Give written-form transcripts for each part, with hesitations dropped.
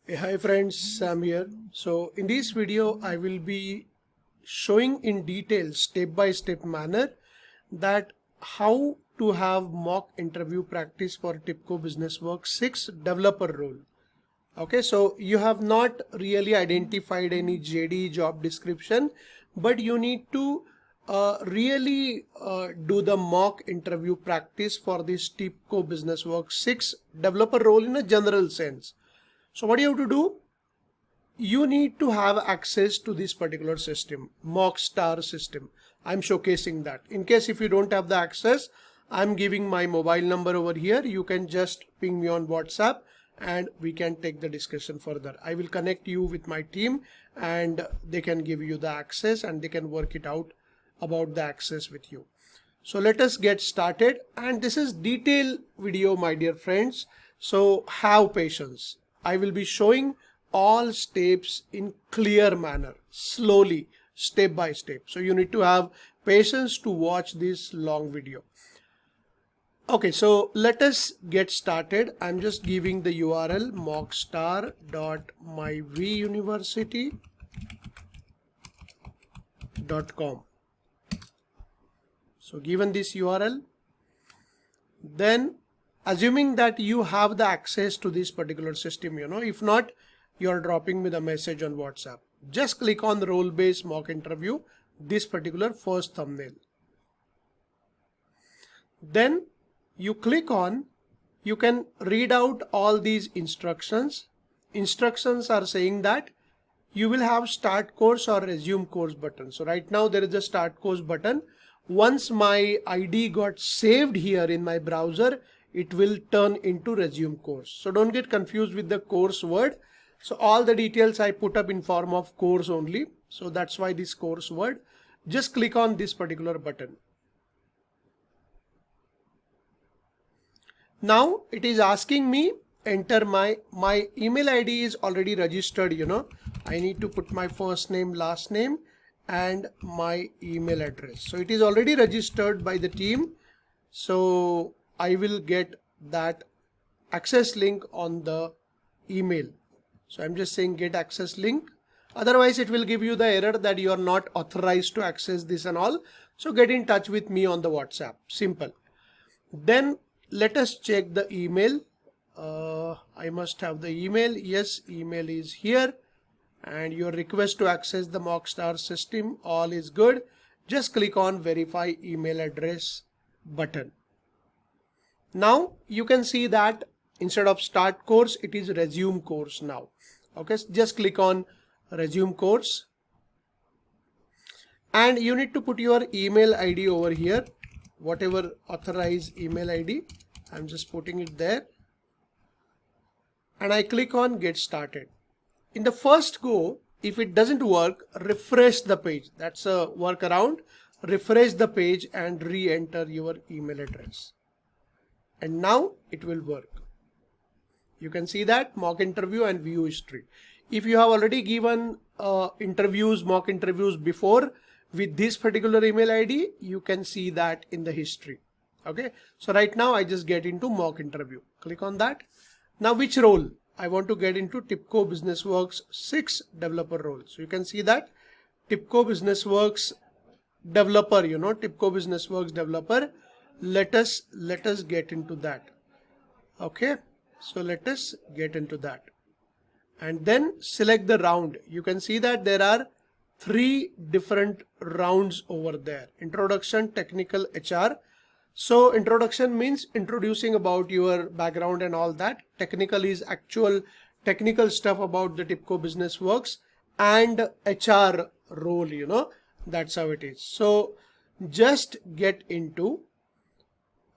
Hey, hi friends, Sam here. So in this video, I will be showing in detail, step-by-step manner that how to have mock interview practice for Tibco Business Work 6 developer role. Okay, so you have not really identified any JD job description, but you need to really do the mock interview practice for this Tibco Business Work 6 developer role in a general sense. So what you have to do? You need to have access to this particular system, mock star system. I'm showcasing that. In case if you don't have the access, I'm giving my mobile number over here. You can just ping me on WhatsApp and we can take the discussion further. I will connect you with my team and they can give you the access and they can work it out about the access with you. So let us get started, and this is detailed video, my dear friends. So have patience. I will be showing all steps in clear manner, slowly, step by step. So you need to have patience to watch this long video. Okay, so let us get started. I'm just giving the URL mockstar.myvuniversity.com. So given this URL, then assuming that you have the access to this particular system, if not, you're dropping me the message on WhatsApp. Just click on the role-based mock interview, this particular first thumbnail. Then you click on, you can read out all these instructions. Instructions are saying that you will have start course or resume course button. So right now there is a start course button. Once my ID got saved here in my browser, it will turn into resume course. So don't get confused with the course word. So all the details I put up in form of course only. So that's why this course word. Just click on this particular button. Now it is asking me enter my email ID is already registered. I need to put my first name, last name and my email address. So it is already registered by the team. So I will get that access link on the email. So I'm just saying get access link. Otherwise it will give you the error that you are not authorized to access this and all. So get in touch with me on the WhatsApp. Simple. Then let us check the email. I must have the email. Yes, email is here. And your request to access the Mockstar system, all is good. Just click on verify email address button. Now you can see that instead of start course, it is resume course now. Okay, just click on resume course. And you need to put your email ID over here, whatever authorized email ID. I'm just putting it there. And I click on get started. In the first go, if it doesn't work, refresh the page. That's a workaround. Refresh the page and re-enter your email address. And now it will work. You can see that mock interview and view history. If you have already given mock interviews before with this particular email ID, you can see that in the history. Okay. So right now I just get into mock interview. Click on that. Now which role? I want to get into Tibco Business Works 6 developer role. So you can see that Tibco Business Works developer, Tibco Business Works developer. Let us get into that. Okay. So let us get into that. And then select the round. You can see that there are 3 different rounds over there. Introduction, technical, HR. So introduction means introducing about your background and all that. Technical is actual technical stuff about the Tibco Business Works, and HR role, that's how it is. So just get into,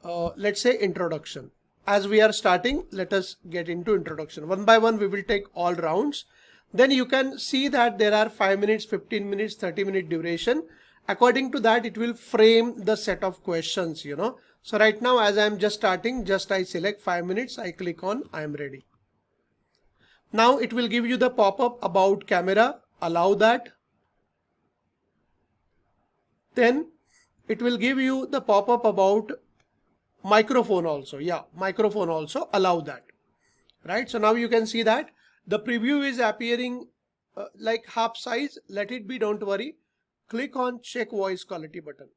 let's say introduction. As we are starting, let us get into introduction. One by one, we will take all rounds. Then you can see that there are 5 minutes, 15 minutes, 30-minute duration. According to that, it will frame the set of questions, So right now, as I'm just starting, I select 5 minutes. I click on I am ready. Now it will give you the pop-up about camera. Allow that. Then it will give you the pop-up about microphone also. Yeah, microphone also. Allow that. Right. So now you can see that The preview is appearing like half size. Let it be, don't worry. Click on check voice quality button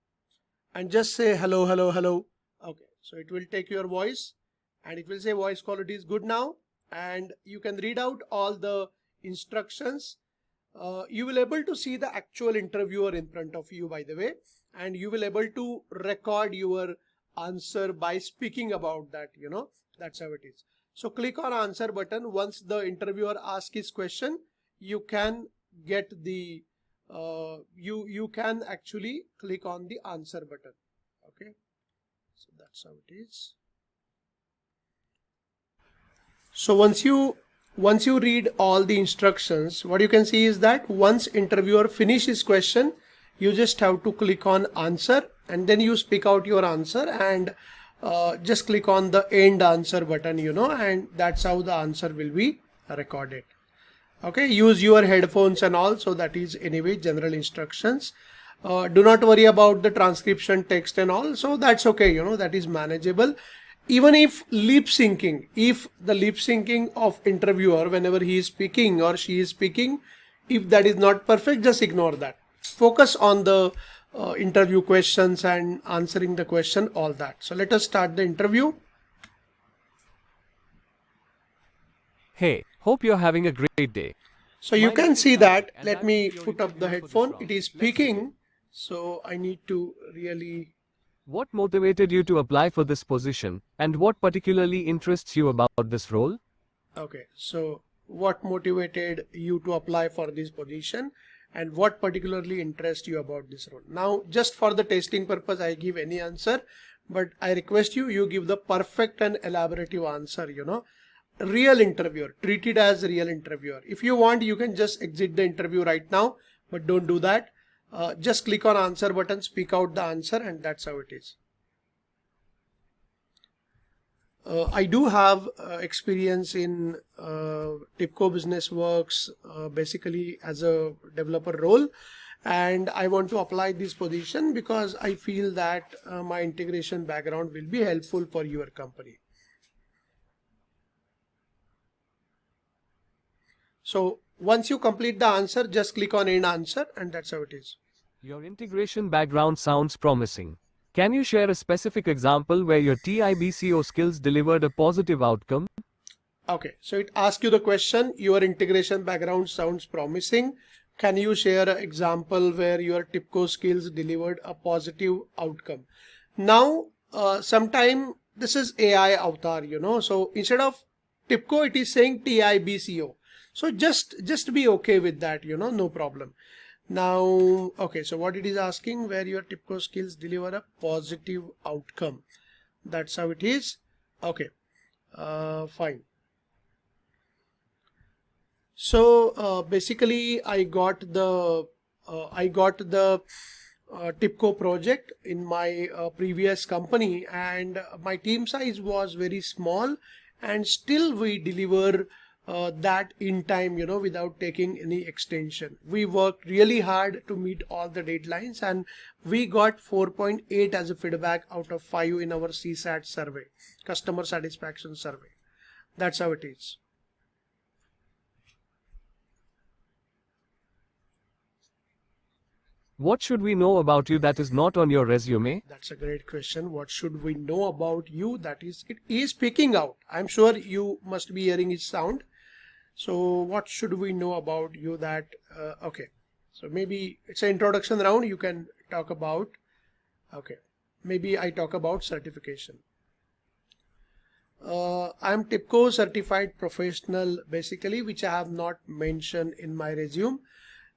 and just say hello, hello, hello. Okay, so it will take your voice and it will say voice quality is good now, and you can read out all the instructions. You will able to see the actual interviewer in front of you, by the way, and you will able to record your answer by speaking about that, that's how it is. So click on answer button. Once the interviewer asks his question, you can get the you can actually click on the answer button. Okay, so that's how it is. So once you read all the instructions, what you can see is that once interviewer finishes question, you just have to click on answer and then you speak out your answer and just click on the end answer button, and that's how the answer will be recorded. Okay, use your headphones and all. So that is anyway general instructions. Do not worry about the transcription text and all. So that's okay, that is manageable. Even if lip syncing, if the lip syncing of interviewer, whenever he is speaking or she is speaking, if that is not perfect, just ignore that. Focus on the interview questions and answering the question, all that. So let us start the interview. Hey, hope you're having a great day. So you can see that. Let me put up the headphone. It is speaking. So I need to really... What motivated you to apply for this position, and what particularly interests you about this role? Okay, so what motivated you to apply for this position and what particularly interests you about this role? Now, just for the testing purpose, I give any answer, but I request you give the perfect and elaborative answer, Real interviewer, treat it as real interviewer. If you want, you can just exit the interview right now, but don't do that. Just click on answer button, speak out the answer, and that's how it is. I do have experience in Tibco Business Works, basically as a developer role, and I want to apply this position because I feel that my integration background will be helpful for your company. So once you complete the answer, just click on end answer, and that's how it is. Your integration background sounds promising. Can you share a specific example where your TIBCO skills delivered a positive outcome? Okay, so it asks you the question, your integration background sounds promising. Can you share an example where your Tibco skills delivered a positive outcome? Now, sometime this is AI avatar, so instead of Tibco, it is saying TIBCO. So just be okay with that, no problem. Now, okay, so what it is asking, where your Tibco skills deliver a positive outcome. That's how it is. Okay, fine. So basically, I got the Tibco project in my previous company, and my team size was very small, and still we deliver that in time, without taking any extension. We worked really hard to meet all the deadlines, and we got 4.8 as a feedback out of 5 in our CSAT survey, customer satisfaction survey. That's how it is. What should we know about you that is not on your resume? That's a great question. What should we know about you? That is, it is speaking out. I'm sure you must be hearing its sound. So what should we know about you that, okay, so maybe it's an introduction round. You can talk about, okay, maybe I talk about certification. I'm Tibco certified professional, basically, which I have not mentioned in my resume,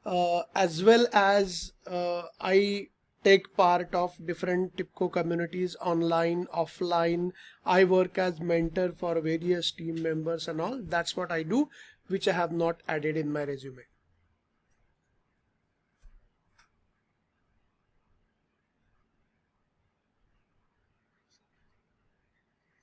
as well as I take part of different Tibco communities, online, offline. I work as mentor for various team members and all. That's what I do, which I have not added in my resume.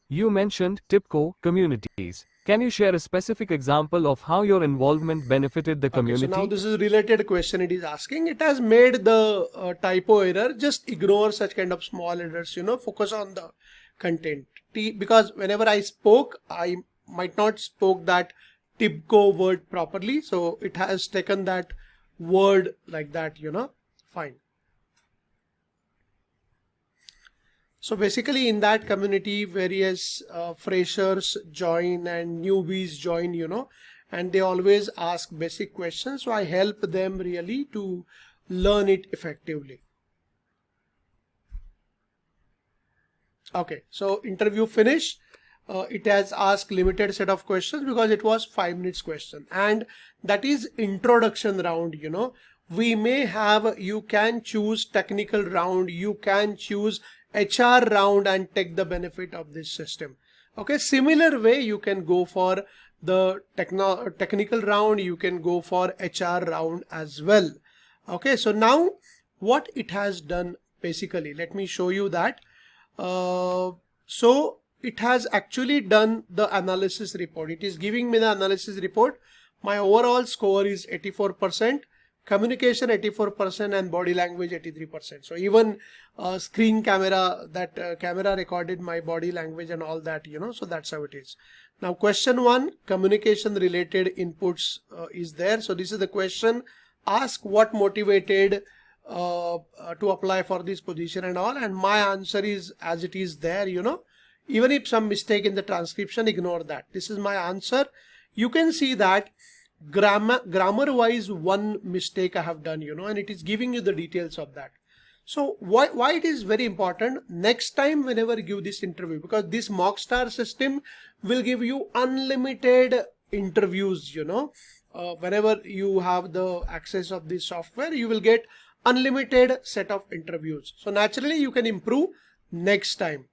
You mentioned Tibco communities. Can you share a specific example of how your involvement benefited the community? Okay, so now this is a related question it is asking. It has made the typo error. Just ignore such kind of small errors, focus on the content. Because whenever I spoke, I might not spoke that Tibco word properly. So it has taken that word like that, fine. So basically in that community, various freshers join and newbies join, and they always ask basic questions. So I help them really to learn it effectively. Okay, so interview finish. It has asked limited set of questions because it was 5 minutes question, and that is introduction round. We may have, you can choose technical round, you can choose HR round and take the benefit of this system. Okay, similar way you can go for the technical round, you can go for HR round as well. Okay, so now what it has done basically, let me show you that. So it has actually done the analysis report. It is giving me the analysis report. My overall score is 84%, communication 84%, and body language 83%. So even screen camera, that camera recorded my body language and all that, so that's how it is. Now question 1, communication related inputs is there. So this is the question. Ask what motivated to apply for this position and all, and my answer is as it is there. Even if some mistake in the transcription, ignore that. This is my answer. You can see that grammar wise one mistake I have done, and it is giving you the details of that. So why it is very important next time whenever you give this interview, because this mock star system will give you unlimited interviews. Whenever you have the access of this software, you will get unlimited set of interviews. So naturally you can improve next time.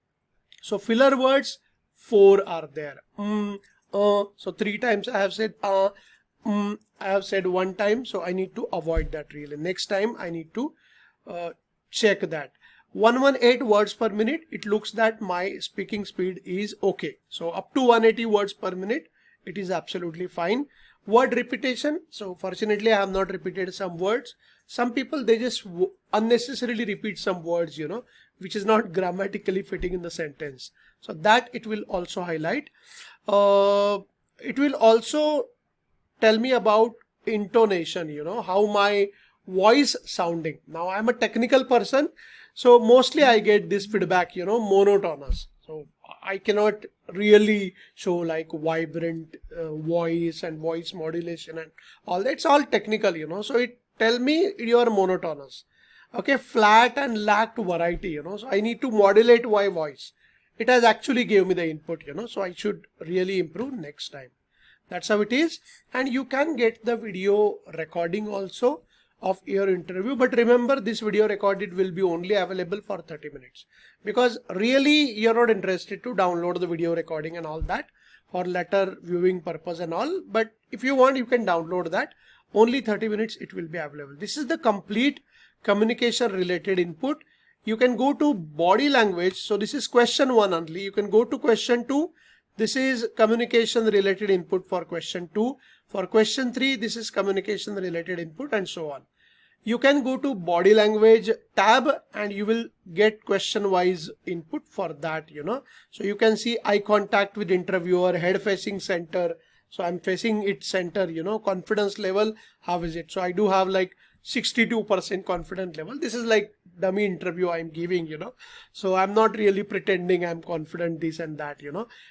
So filler words 4 are there. So 3 times I have said I have said 1 time, so I need to avoid that really. Next time I need to check that. 118 words per minute, it looks that my speaking speed is okay. So up to 180 words per minute, it is absolutely fine. Word repetition, so fortunately I have not repeated some words. Some people, they just unnecessarily repeat some words, which is not grammatically fitting in the sentence. So that it will also highlight. It will also tell me about intonation, how my voice sounding. Now I'm a technical person, so mostly I get this feedback, monotonous. So I cannot really show like vibrant voice and voice modulation and all that. It's all technical, so it tell me you are monotonous. Okay, flat and lacked variety, so I need to modulate my voice. It has actually gave me the input, so I should really improve next time. That's how it is. And you can get the video recording also of your interview, but remember this video recorded will be only available for 30 minutes because really you're not interested to download the video recording and all that for later viewing purpose and all. But if you want, you can download that. Only 30 minutes it will be available. This is the complete communication related input. You can go to body language. So this is question 1 only. You can go to question 2. This is communication related input for question 2. For question 3, this is communication related input, and so on. You can go to body language tab and you will get question wise input for that, So you can see eye contact with interviewer, head facing center. So I'm facing it center, confidence level, how is it? So I do have like 62% confidence level. This is like dummy interview I'm giving, So I'm not really pretending I'm confident this and that,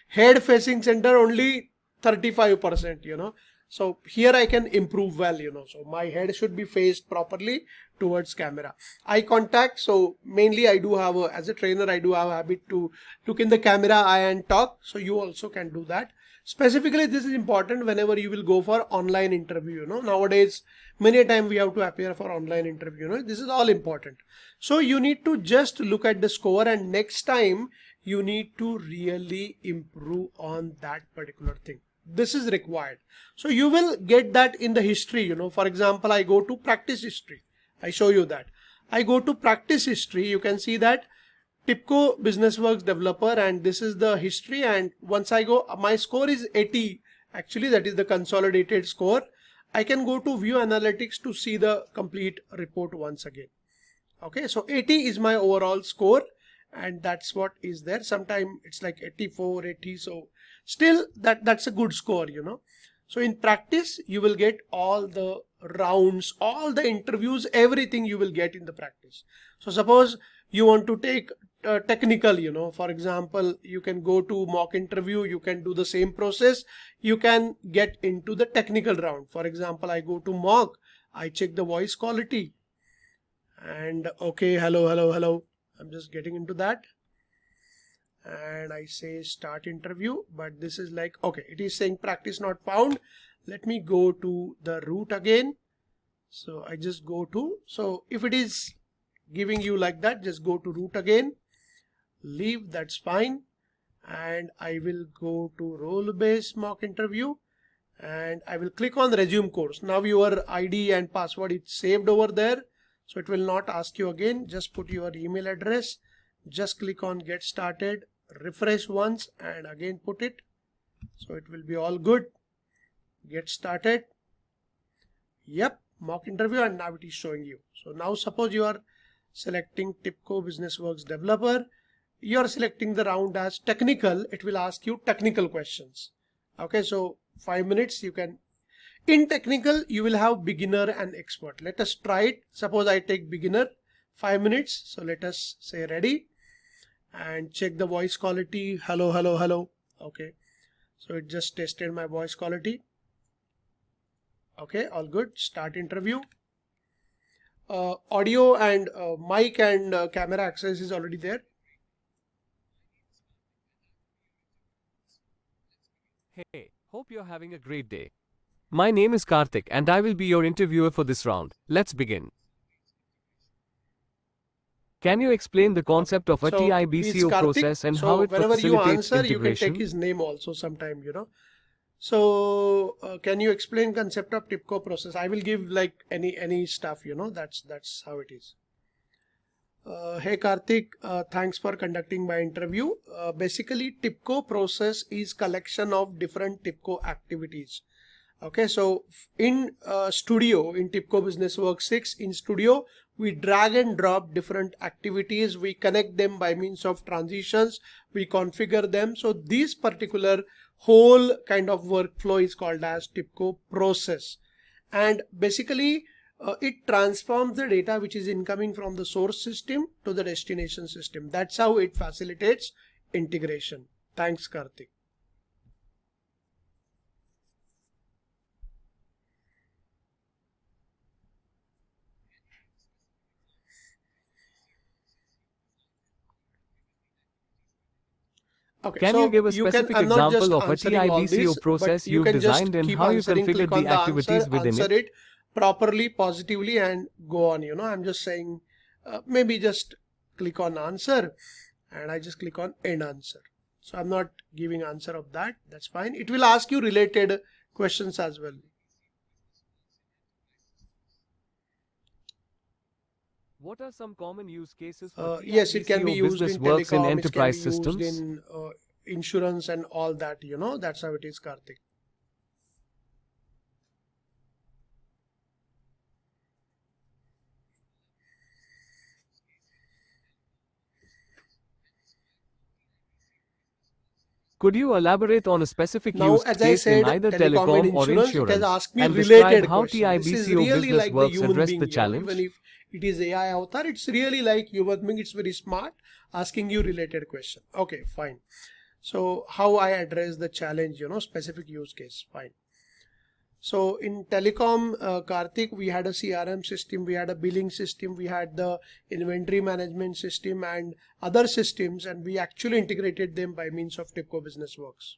Head facing center only 35%, So here I can improve well, So my head should be faced properly towards camera. Eye contact. So mainly I do have as a trainer, I do have a habit to look in the camera eye and talk. So you also can do that. Specifically, this is important whenever you will go for online interview, Nowadays, many times we have to appear for online interview, This is all important. So you need to just look at the score, and next time you need to really improve on that particular thing. This is required. So you will get that in the history, For example, I go to practice history. I show you that. I go to practice history. You can see that Tibco BusinessWorks developer, and this is the history. And once I go, my score is 80. Actually, that is the consolidated score. I can go to view analytics to see the complete report once again. Okay, so 80 is my overall score, and that's what is there. Sometimes it's like 84, 80. So still that's a good score, So in practice, you will get all the rounds, all the interviews, everything you will get in the practice. So suppose you want to take technical, for example, you can go to mock interview, you can do the same process, you can get into the technical round. For example, I go to mock, I check the voice quality and okay, hello. I'm just getting into that. And I say start interview, but this is like, okay, it is saying practice not found. Let me go to the root again. So I just go to, so if it is giving you like that, just go to root again, leave, that's fine. And I will go to role based mock interview and I will click on resume course. Now your ID and password is saved over there. So it will not ask you again, just put your email address, just click on get started, refresh once and again put it. So it will be all good. Get started. Yep, mock interview, and now it is showing you. So now suppose you are selecting Tibco BusinessWorks developer, you are selecting the round as technical, it will ask you technical questions. Okay, so 5 minutes you can. In technical, you will have beginner and expert. Let us try it. Suppose I take beginner, 5 minutes. So let us say ready and check the voice quality. Hello. Okay. So it just tested my voice quality. Okay, all good. Start interview. Audio and mic and camera access is already there. Hey, hope you're having a great day. My name is Karthik and I will be your interviewer for this round. Let's begin. Can you explain the concept of a So TIBCO process and so how it whenever you facilitates answer, you can take integration? his name also sometime, So can you explain concept of Tibco process? I will give like any stuff, that's how it is. Hey Karthik, thanks for conducting my interview. Basically, Tibco process is collection of different Tibco activities. Okay, so in Studio, in Tibco BusinessWorks 6, in Studio, we drag and drop different activities. We connect them by means of transitions. We configure them. So this particular whole kind of workflow is called as Tibco process. And basically, it transforms the data which is incoming from the source system to the destination system. That's how it facilitates integration. Thanks, Karthik. Okay, Can so you give a specific I'm not just example of a answering all TIBCO this, process but you you've can just designed and keep how you answering, configured click on the the activities answer, within answer it? it properly, positively, and go on. I'm just saying, maybe just click on answer and I just click on end answer. So I'm not giving answer of that. That's fine. It will ask you related questions as well. What are some common use cases for Yes, it can be TIBCO used business in works in telecom, it can be enterprise used systems? in insurance and all that, that's how it is, Karthik. Could you elaborate on a specific Now, use as I case in said, either telecom and telecom or insurance, it has insurance asked me and describe related how question. This is TIBCO really business like the works human address being, the even challenge? if it is AI avatar, it's really like human being. It's very smart, asking you related question. Okay, fine. So how I address the challenge, specific use case, fine. So in telecom, Karthik, we had a CRM system, we had a billing system, we had the inventory management system and other systems, and we actually integrated them by means of Tibco BusinessWorks.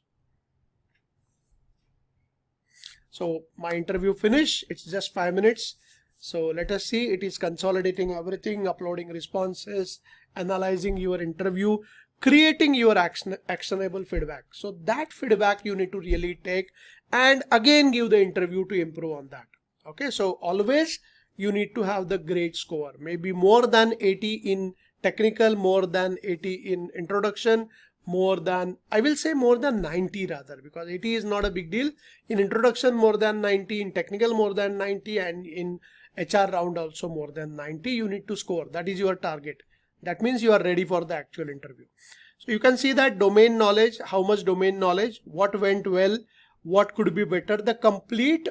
So my interview finish, it's just 5 minutes. So let us see, it is consolidating everything, uploading responses, analyzing your interview, creating your actionable feedback. So that feedback you need to really take and again give the interview to improve on that. Okay, so always you need to have the grade score, maybe more than 80 in technical, more than 80 in introduction, more than, I will say more than 90 rather, because 80 is not a big deal. In introduction more than 90, in technical more than 90, and in HR round also more than 90 you need to score. That is your target. That means you are ready for the actual interview. So you can see that domain knowledge, how much domain knowledge, what went well, what could be better, the complete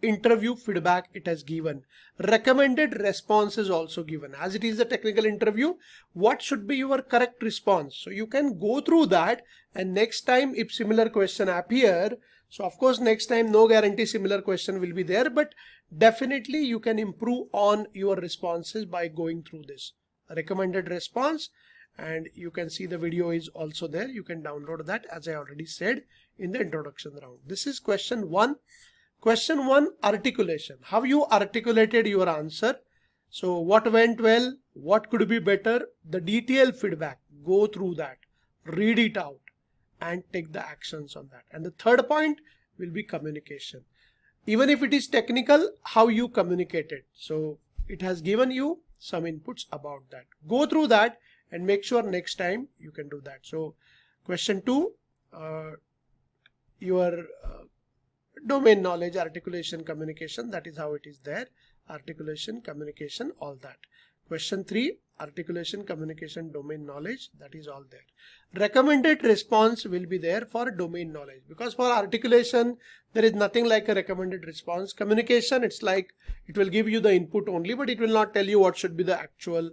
interview feedback it has given. Recommended response is also given. As it is a technical interview, what should be your correct response? So you can go through that, and next time if similar question appear, so of course next time no guarantee similar question will be there, but definitely you can improve on your responses by going through this recommended response. And you can see the video is also there. You can download that, as I already said in the introduction round. This is question 1. Question 1, articulation. How you articulated your answer. So what went well, what could be better, the detailed feedback, go through that, read it out and take the actions on that. And the third point will be communication. Even if it is technical, how you communicated. So it has given you some inputs about that. Go through that and make sure next time you can do that. So question 2, your domain knowledge, articulation, communication, that is how it is there. Articulation, communication, all that. Question 3, articulation, communication, domain knowledge, that is all there. Recommended response will be there for domain knowledge, because for articulation there is nothing like a recommended response. Communication, it's like it will give you the input only, but it will not tell you what should be the actual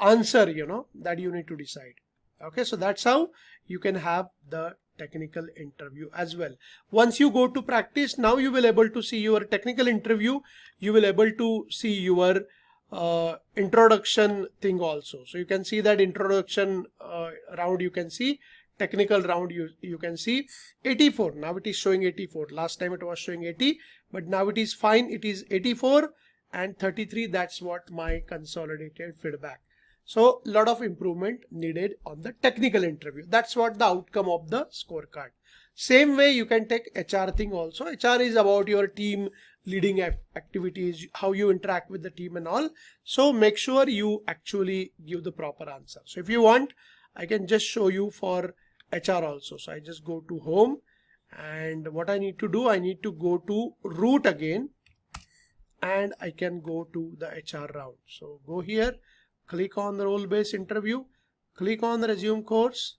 answer, that you need to decide. Okay, so that's how you can have the technical interview as well. Once you go to practice, now you will able to see your technical interview. You will able to see your introduction thing also. So you can see that introduction round, you can see technical round, you can see 84. Now it is showing 84. Last time it was showing 80, but now it is fine. It is 84 and 33. That's what my consolidated feedback. So a lot of improvement needed on the technical interview. That's what the outcome of the scorecard. Same way you can take HR thing also. HR is about your team leading activities, how you interact with the team and all. So make sure you actually give the proper answer. So if you want, I can just show you for HR also. So I just go to home, and what I need to do, I need to go to root again, and I can go to the HR round. So go here. Click on the role-based interview, click on the resume course,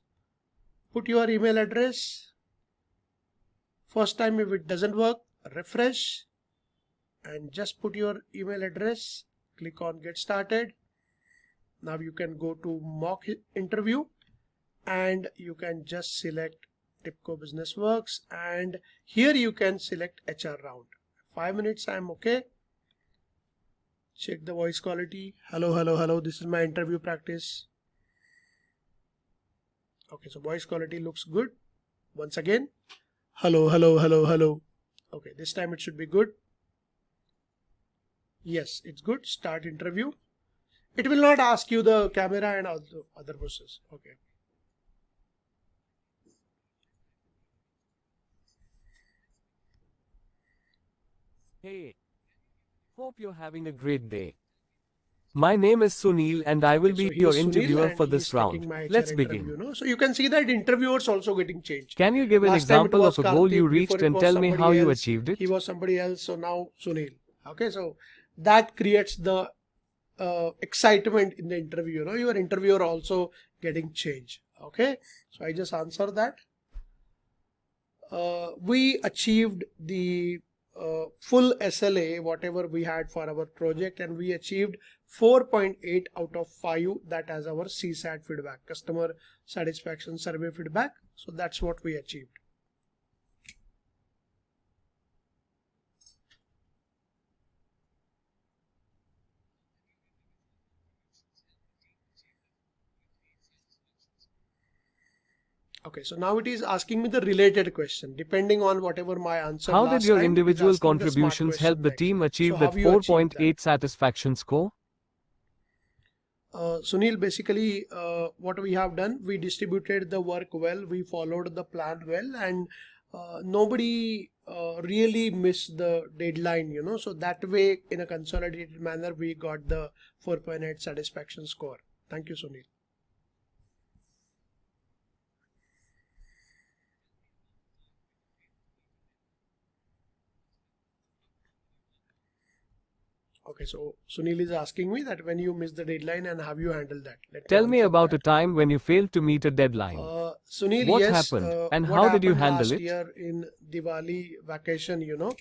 put your email address. First time if it doesn't work, refresh and just put your email address, click on get started. Now you can go to mock interview and you can just select Tibco Business Works, and here you can select HR round. 5 minutes, I'm okay. Check the voice quality. Hello, hello, hello. This is my interview practice. Okay, so voice quality looks good. Once again, hello, hello, hello, hello. Okay, this time it should be good. Yes, it's good. Start interview. It will not ask you the camera and other process. Okay. Hey, hope you're having a great day. My name is Sunil and I will be So he your is Sunil interviewer and for he this is taking round. my HR Let's interview, begin. So you can see that interviewers also getting changed. Can you give an Last time it example was of a goal you Karthik, before reached it and was tell me how somebody you else, achieved it? he was somebody else, so now Sunil. Okay, so that creates the excitement in the interview. Your interviewer also getting changed. Okay, so I just answer that. We achieved the full SLA, whatever we had for our project, and we achieved 4.8 out of 5, that as our CSAT feedback, customer satisfaction survey feedback. So that's what we achieved. Okay, so now it is asking me the related question. Depending on whatever my answer How last did your time, it is individual asking the smart contributions question help the next. team So achieve how that you achieve that? 4.8 satisfaction score? Sunil, basically what we have done, we distributed the work well, we followed the plan well, and nobody really missed the deadline, so that way in a consolidated manner we got the 4.8 satisfaction score. Thank you, Sunil. Okay, so Sunil is asking me that when you miss the deadline and have you handled that? Let Tell me answer about that. a time when you failed to meet a deadline. Sunil, What yes, happened and what how did you happened handle last it? year in Diwali vacation,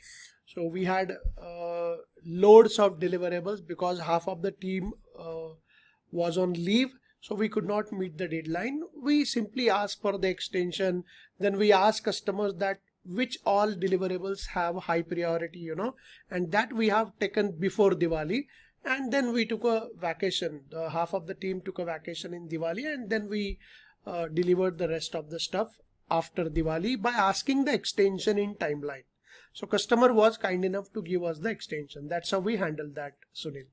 so we had loads of deliverables because half of the team was on leave, so we could not meet the deadline. We simply asked for the extension. Then we asked customers that which all deliverables have high priority, and that we have taken before Diwali. And then we took a vacation. Half of the team took a vacation in Diwali, and then we delivered the rest of the stuff after Diwali by asking the extension in timeline. So customer was kind enough to give us the extension. That's how we handled that, Sunil.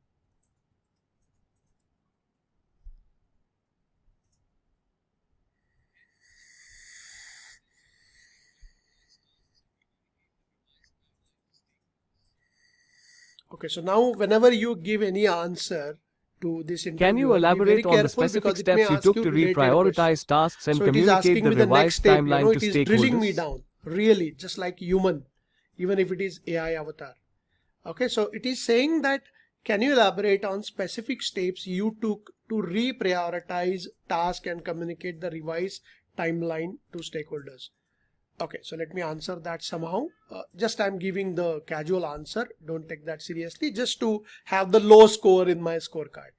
Okay, so now whenever you give any answer to this Can you interviewer, be very elaborate on the careful specific because it may steps you ask took you to related reprioritize questions. tasks and So it is communicate asking the me the next revised step, timeline it to is drilling me stakeholders? down, really, just like human, even if it is AI avatar. Okay, so it is saying that, can you elaborate on specific steps you took to reprioritize task and communicate the revised timeline to stakeholders? Okay, so let me answer that somehow. Just I'm giving the casual answer. Don't take that seriously, just to have the low score in my scorecard.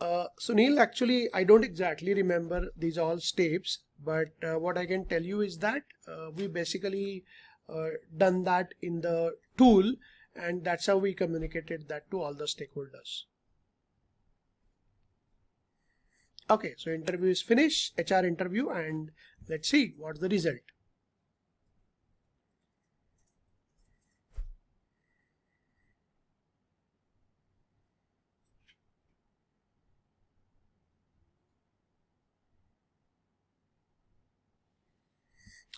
Sunil, actually, I don't exactly remember these all steps, but what I can tell you is that we basically done that in the tool, and that's how we communicated that to all the stakeholders. Okay, so interview is finished, HR interview, and let's see what's the result.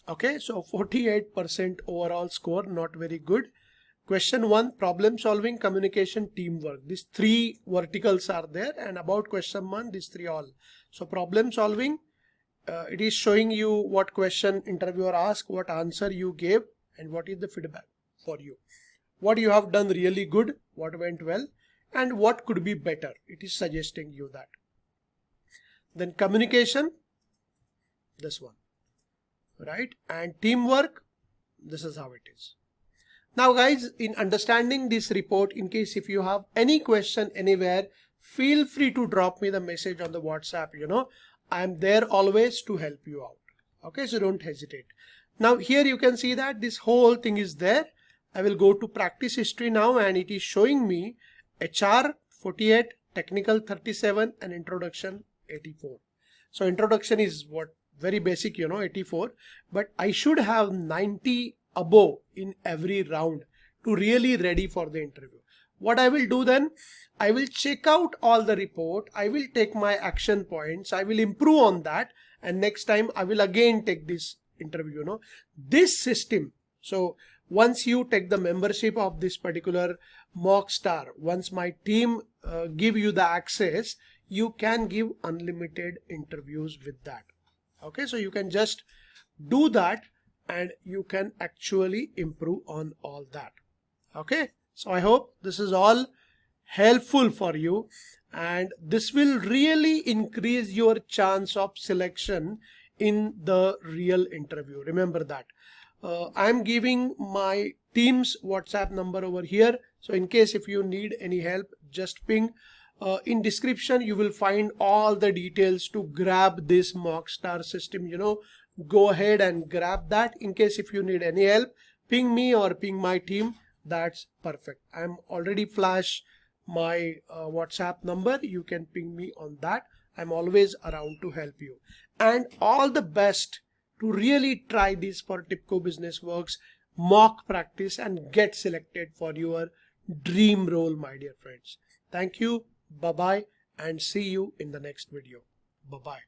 Okay, so 48% overall score, not very good. Question 1, problem solving, communication, teamwork. These three verticals are there, and about question 1, these three all. So problem solving, it is showing you what question interviewer asked, what answer you gave, and what is the feedback for you. What you have done really good, what went well, and what could be better. It is suggesting you that. Then communication, this one, right? And teamwork, this is how it is. Now guys, in understanding this report, in case if you have any question anywhere, feel free to drop me the message on the WhatsApp. I am there always to help you out. Okay, so don't hesitate. Now here you can see that this whole thing is there. I will go to practice history now, and it is showing me HR 48, technical 37, and introduction 84. So introduction is what very basic, 84, but I should have 90 above in every round to really ready for the interview. What I will do then, I will check out all the report, I will take my action points, I will improve on that, and next time I will again take this interview. This system, so once you take the membership of this particular Mockstar, once my team give you the access, you can give unlimited interviews with that. Okay, so you can just do that and you can actually improve on all that. Okay, so I hope this is all helpful for you, and this will really increase your chance of selection in the real interview. Remember that. I'm giving my team's WhatsApp number over here. So in case if you need any help, just ping. In description, you will find all the details to grab this Mockstar system. Go ahead and grab that. In case if you need any help, ping me or ping my team. That's perfect. I'm already flash my WhatsApp number. You can ping me on that. I'm always around to help you. And all the best to really try this for Tibco Business Works mock practice and get selected for your dream role, my dear friends. Thank you. Bye-bye, and see you in the next video. Bye-bye.